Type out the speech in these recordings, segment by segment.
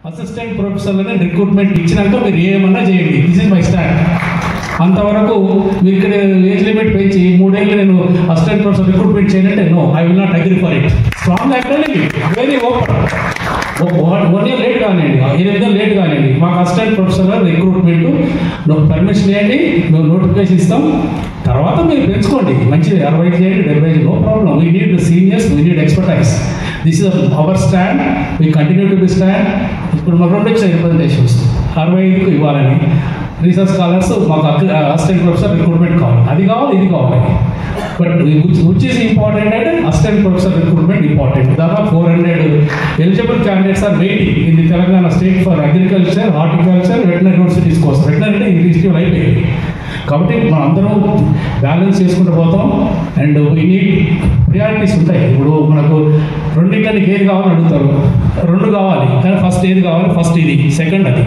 Assistant ప్రొఫెసర్లని recruitment ఇచ్చినాక మీరు ఏమన్నా చేయండి. This is my stand. అంతవరకు మీరు ఇక్కడ ఏజ్ లిమిట్ పెంచి 3 ఏళ్ళు నేను అసిస్టెంట్ ప్రొఫెసర్ రిక్రూట్మెంట్ చేయాలంటే no, I will not agree for it. Strong actually very open. 1 year late కానివ్వండి, 8 నెలలు లేట్ కానివ్వండి, మాకు అసిస్టెంట్ ప్రొఫెసర్ రిక్రూట్మెంట్ పర్మిషన్ చేయండి, మేము నోటిఫికేషన్ ఇస్తాం. తర్వాత మీరు పెంచుకోండి, మంచిది 65 చేయండి, 75, no problem. We need seniors, we need expertise. This is our stand, we continue to be stand. ఇప్పుడు మాకు 2 వచ్చాయి రిప్రజెంటేషన్స్, 65కు ఇవ్వాలని. రీసెర్చ్ స్కాలర్స్ మాకు అసిస్టెంట్ ప్రొఫెసర్ రిక్రూట్మెంట్ కావాలి, అది కావాలి, ఇది కావాలి. బట్ విచ్ ఈస్ ఇంపార్టెంట్ అంటే అసిస్టెంట్ ప్రొఫెసర్ రిక్రూట్మెంట్ ఇంపార్టెంట్. దాదాపు 400 eligible candidates are waiting in the Telangana state for agriculture, horticulture, veterinary universities కోసం. వెటనరీ అంటే ఇన్స్టిట్యూట్ అయిపోయింది కాబట్టి మనం అందరం బ్యాలెన్స్ చేసుకుంటూ పోతాం. అండ్ వీ నీడ్ ప్రియారిటీస్ ఉంటాయి. ఇప్పుడు మనకు 2 కన్నా ఏది కావాలని అడుగుతారు, 2 కావాలి కానీ ఫస్ట్ ఏది కావాలి, ఫస్ట్ ఇది, సెకండ్ అది,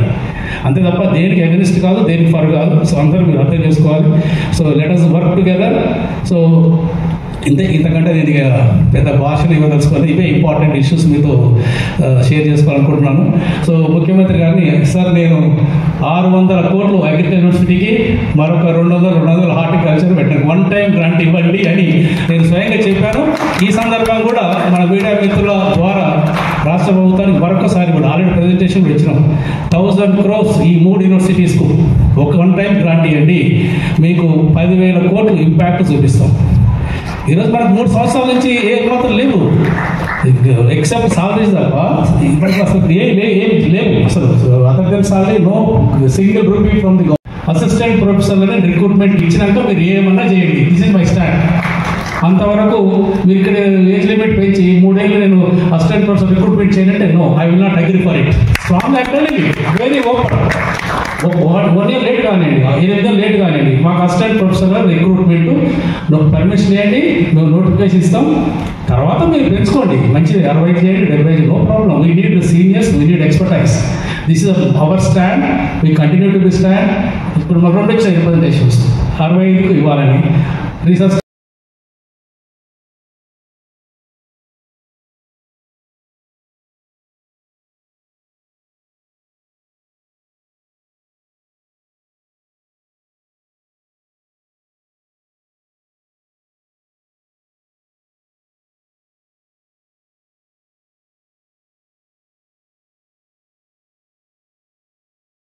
అంతే తప్ప దేనికి అగెనిస్ట్ కాదు, దేనికి ఫర్ కాదు. సో అందరూ మీరు అర్థం చేసుకోవాలి. So let us work together. So ఇంతకంటే నేను పెద్ద భాషను ఇవ్వదలుచుకోవాలి. ఇవే ఇంపార్టెంట్ ఇష్యూస్ మీతో షేర్ చేసుకోవాలనుకుంటున్నాను. సో ముఖ్యమంత్రి గారిని, సార్ నేను 600 కోట్లు అగ్రికల్చర్ యూనివర్సిటీకి, మరొక 200 హార్టికల్చర్ పెట్టాను, 1 time గ్రాంట్ ఇవ్వండి అని నేను స్వయంగా చెప్పాను. ఈ సందర్భంగా కూడా మన మీడియా మిత్రుల ద్వారా రాష్ట్ర ప్రభుత్వానికి మరొకసారి కూడా ఆల్రెడీ ప్రజెంటేషన్ కూడా ఇచ్చినాం. 1000 crores ఈ 3 యూనివర్సిటీస్కు 1 time గ్రాంట్ ఇవ్వండి, మీకు 10,000 కోట్లు ఇంపాక్ట్ చూపిస్తాం. ఈరోజు మనకు 3 సంవత్సరాల నుంచి ఏ మాత్రం లేవు, ఎక్సెప్ట్ సాలరీస్ తప్ప ఇప్పటికి అసలు ఏం లేవు. అసలు other than salary, no single rupee from the government. Assistant ప్రొఫెసర్లని రిక్రూట్మెంట్ ఇచ్చినాక మీరు ఏమన్నా చేయండి. This is my stand. అంతవరకు మీరు ఇక్కడ ఏజ్ లిమిట్ పెంచి 3 ఏళ్ళు నేను అసిస్టెంట్ ప్రొఫెసర్ రిక్రూట్మెంట్ చేయాలంటే no, I will not agree for it. Strong actually very open. 1 year late కానివ్వండి, 8 నెలలు లేట్ కానివ్వండి, మాకు అసిస్టెంట్ ప్రొఫెసర్ రిక్రూట్మెంట్ పర్మిషన్ చేయండి, మేము నోటిఫికేషన్ ఇస్తాం. తర్వాత మీరు పెంచుకోండి, మంచిది 65 చేయండి, 75, no problem. We need seniors, we need expertise. This is our stand, we continue to be stand. ఇప్పుడు మాకు 2 వచ్చాయి రిప్రజెంటేషన్స్, 65కు ఇవ్వాలని. రీసెర్చ్